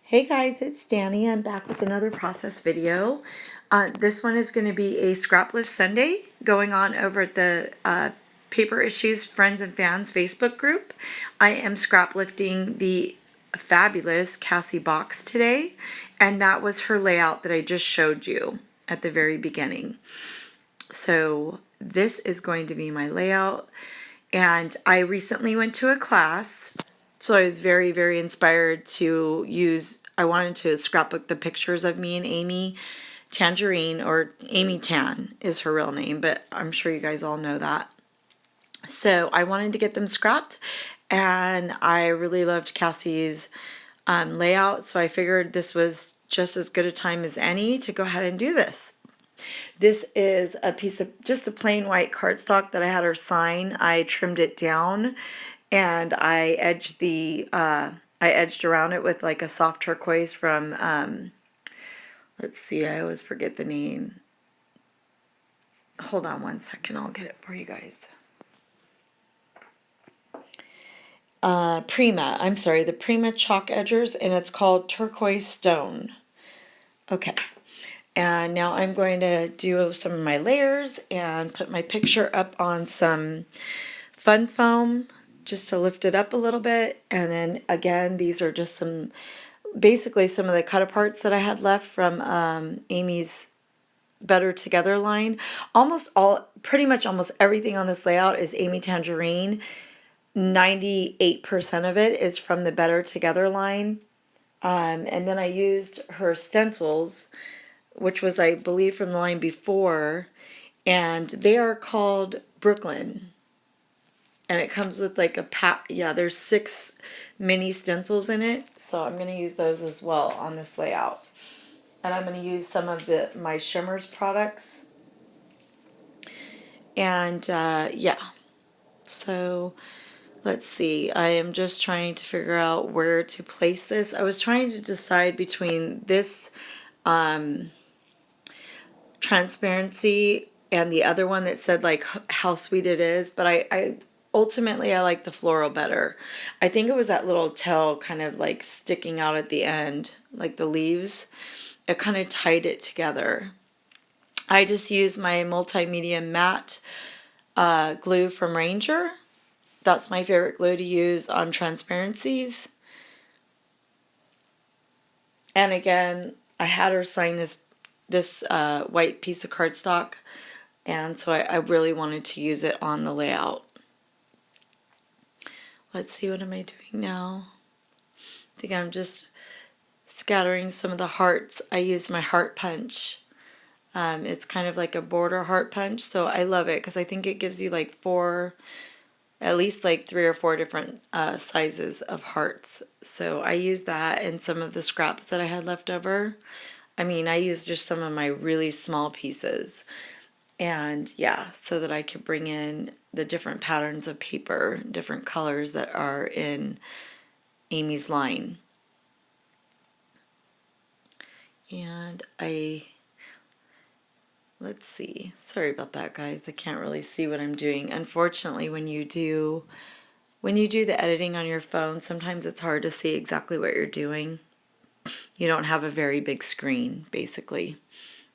Hey guys, it's Danny. I'm back with another process video. This one is going to be a Scraplift Sunday going on over at the Paper Issues Friends and Fans Facebook group. I am scraplifting the fabulous Cassie box today, and that was her layout that I just showed you at the very beginning. So this is going to be my layout, and I recently went to a class. So I was very, very inspired to I wanted to scrapbook the pictures of me and Amy Tangerine, or Amy Tan is her real name, but I'm sure you guys all know that. So I wanted to get them scrapped, and I really loved Cassie's layout, so I figured this was just as good a time as any to go ahead and do this. This is a piece of just a plain white cardstock that I had her sign. I trimmed it down and I edged around it with like a soft turquoise from let's see, I always forget the name. Hold on one second, I'll get it for you guys. The Prima chalk edgers, and it's called Turquoise Stone. Okay. And now I'm going to do some of my layers and put my picture up on some fun foam just to lift it up a little bit. And then again, these are just basically some of the cut aparts that I had left from Amy's Better Together line. Pretty much almost everything on this layout is Amy Tangerine. 98% of it is from the Better Together line. And then I used her stencils, which was, I believe, from the line before, and they are called Brooklyn. And it comes with like a pack. Yeah, there's 6 mini stencils in it, so I'm going to use those as well on this layout. And I'm going to use some of my Shimmerz products. And yeah, so let's see. I am just trying to figure out where to place this. I was trying to decide between this transparency and the other one that said like how sweet it is, but I ultimately I like the floral better. I think it was that little tail kind of like sticking out at the end, like the leaves. It kind of tied it together. I just used my multimedia matte glue from Ranger. That's my favorite glue to use on transparencies. And again, I had her sign this white piece of cardstock, and so I really wanted to use it on the layout. Let's see, what am I doing now? I think I'm just scattering some of the hearts. I used my heart punch. It's kind of like a border heart punch, so I love it because I think it gives you like at least like 3 or 4 different sizes of hearts. So I used that in some of the scraps that I had left over. I mean, I used just some of my really small pieces. And yeah, so that I could bring in the different patterns of paper, different colors that are in Amy's line. And let's see. Sorry about that, guys. I can't really see what I'm doing. Unfortunately, when you do the editing on your phone, sometimes it's hard to see exactly what you're doing. You don't have a very big screen, basically.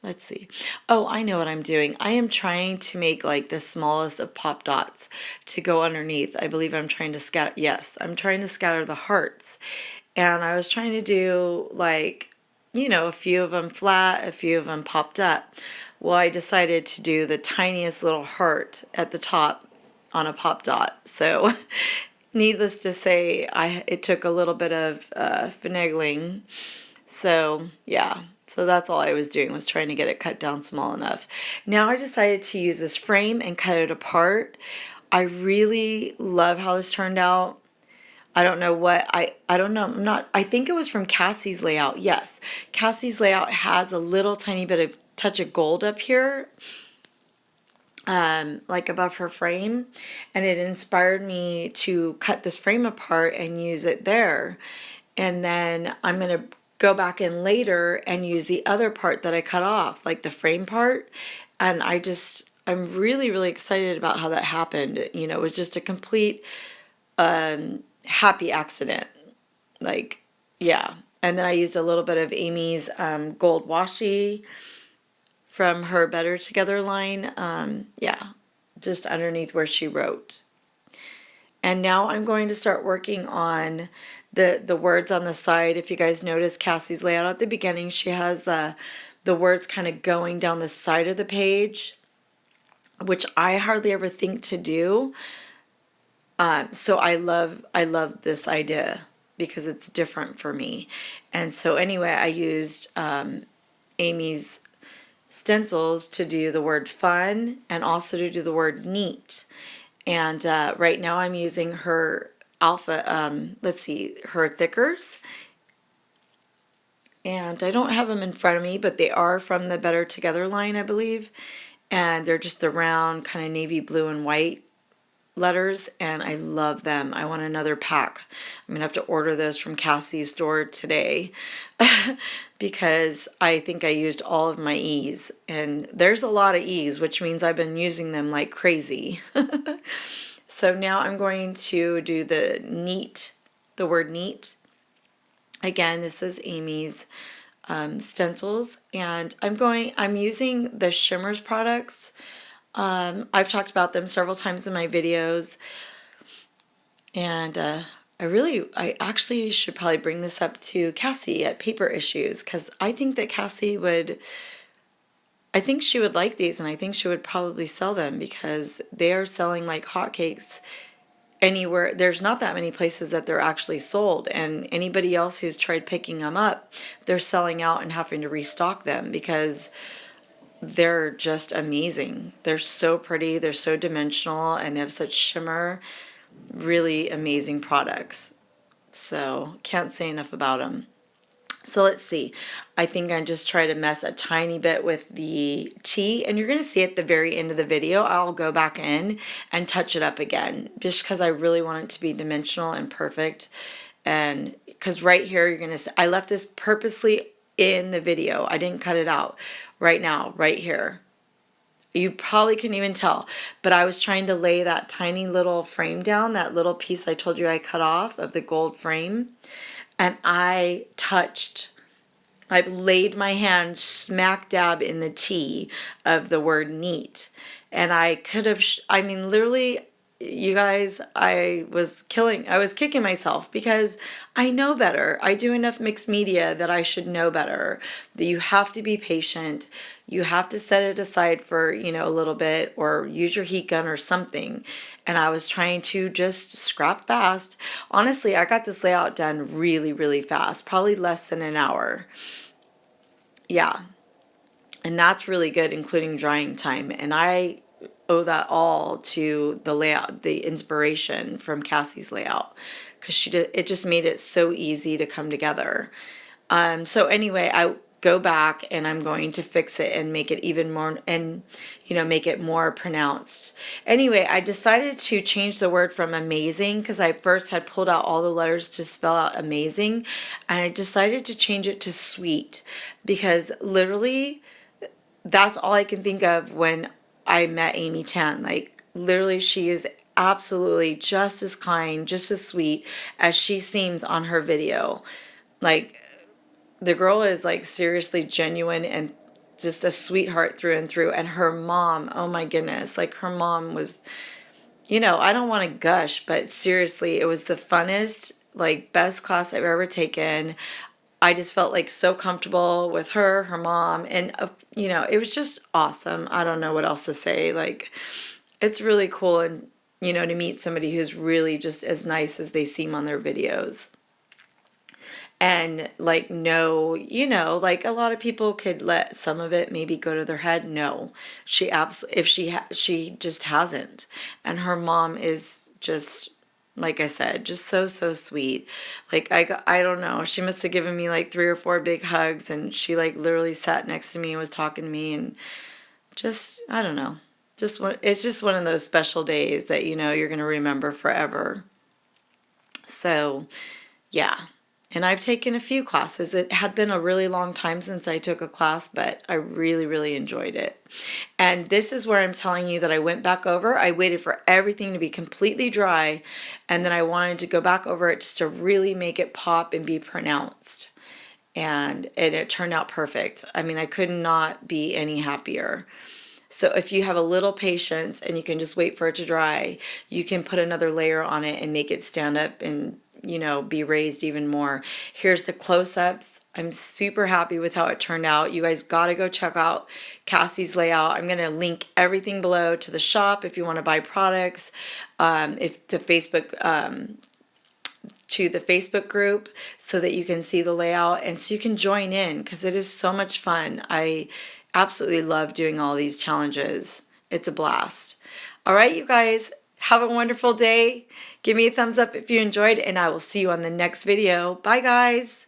Let's see. Oh, I know what I'm doing. I am trying to make like the smallest of pop dots to go underneath. I believe I'm trying to scatter. Yes, I'm trying to scatter the hearts. And I was trying to do like, a few of them flat, a few of them popped up. Well, I decided to do the tiniest little heart at the top on a pop dot. So needless to say, it took a little bit of finagling. So yeah, so that's all I was doing, was trying to get it cut down small enough. Now I decided to use this frame and cut it apart. I really love how this turned out. I don't know what, I don't know, I think it was from Cassie's layout. Yes, Cassie's layout has a little tiny bit of touch of gold up here, like above her frame, and it inspired me to cut this frame apart and use it there. And then I'm going to go back in later and use the other part that I cut off, like the frame part. And I'm really, really excited about how that happened. It was just a complete happy accident. Like, yeah, And then I used a little bit of Amy's gold washi from her Better Together line. Yeah, just underneath where she wrote. And now I'm going to start working on the words on the side. If you guys notice Cassie's layout at the beginning, she has the words kind of going down the side of the page, which I hardly ever think to do. So I love this idea because it's different for me. And so anyway, I used Amy's stencils to do the word fun and also to do the word neat. And right now I'm using her alpha, let's see, her thickers. And I don't have them in front of me, but they are from the Better Together line, I believe. And they're just the round kind of navy blue and white letters, and I love them. I want another pack. I'm gonna have to order those from Cassie's store today because I think I used all of my E's, and there's a lot of E's, which means I've been using them like crazy. So now I'm going to do the word neat. Again, this is Amy's stencils, and I'm using the Shimmerz products. I've talked about them several times in my videos, and I actually should probably bring this up to Cassie at Paper Issues, because I think that I think she would like these, and I think she would probably sell them because they are selling like hotcakes anywhere. There's not that many places that they're actually sold, and anybody else who's tried picking them up, they're selling out and having to restock them because they're just amazing. They're so pretty, they're so dimensional, and they have such shimmer. Really amazing products. So can't say enough about them. So let's see. I think I just try to mess a tiny bit with the T, and you're going to see at the very end of the video, I'll go back in and touch it up again, just because I really want it to be dimensional and perfect. And because right here, you're going to, I left this purposely in the video. I didn't cut it out. Right now, right here. You probably couldn't even tell, but I was trying to lay that tiny little frame down, that little piece I told you I cut off of the gold frame, and I laid my hand smack dab in the T of the word neat. And I could have, I mean, literally, you guys, I was kicking myself because I know better. I do enough mixed media that I should know better. That you have to be patient. You have to set it aside for, a little bit, or use your heat gun or something. And I was trying to just scrap fast. Honestly, I got this layout done really, really fast, probably less than an hour. Yeah. And that's really good, including drying time. And I owe that all to the layout, the inspiration from Cassie's layout, because it just made it so easy to come together. So anyway, I go back and I'm going to fix it and make it even more, and make it more pronounced. Anyway, I decided to change the word from amazing, because I first had pulled out all the letters to spell out amazing, and I decided to change it to sweet, because literally that's all I can think of when I met Amy Tan. Like, literally, she is absolutely just as kind, just as sweet as she seems on her video. Like, the girl is like seriously genuine and just a sweetheart through and through. And her mom, oh my goodness, like her mom was, I don't want to gush, but seriously, it was the funnest, like best class I've ever taken. I just felt like so comfortable with her mom, and it was just awesome. I don't know what else to say. Like, it's really cool, and to meet somebody who's really just as nice as they seem on their videos. And like, no, like a lot of people could let some of it maybe go to their head. No, she just hasn't. And her mom is just, like I said, just so, so sweet. Like, I don't know. She must have given me like 3 or 4 big hugs, and she like literally sat next to me and was talking to me, and just, I don't know. It's just one of those special days that, you're going to remember forever. So, yeah. And I've taken a few classes. It had been a really long time since I took a class, but I really, really enjoyed it. And this is where I'm telling you that I went back over. I waited for everything to be completely dry, and then I wanted to go back over it just to really make it pop and be pronounced. and it turned out perfect. I mean, I could not be any happier. So if you have a little patience and you can just wait for it to dry, you can put another layer on it and make it stand up and, you know, be raised even more. Here's the close-ups. I'm super happy with how it turned out. You guys got to go check out Cassie's layout. I'm going to link everything below to the shop if you want to buy products, if to Facebook group, so that you can see the layout and so you can join in, because it is so much fun. I absolutely love doing all these challenges. It's a blast. All right, you guys, have a wonderful day. Give me a thumbs up if you enjoyed, and I will see you on the next video. Bye, guys.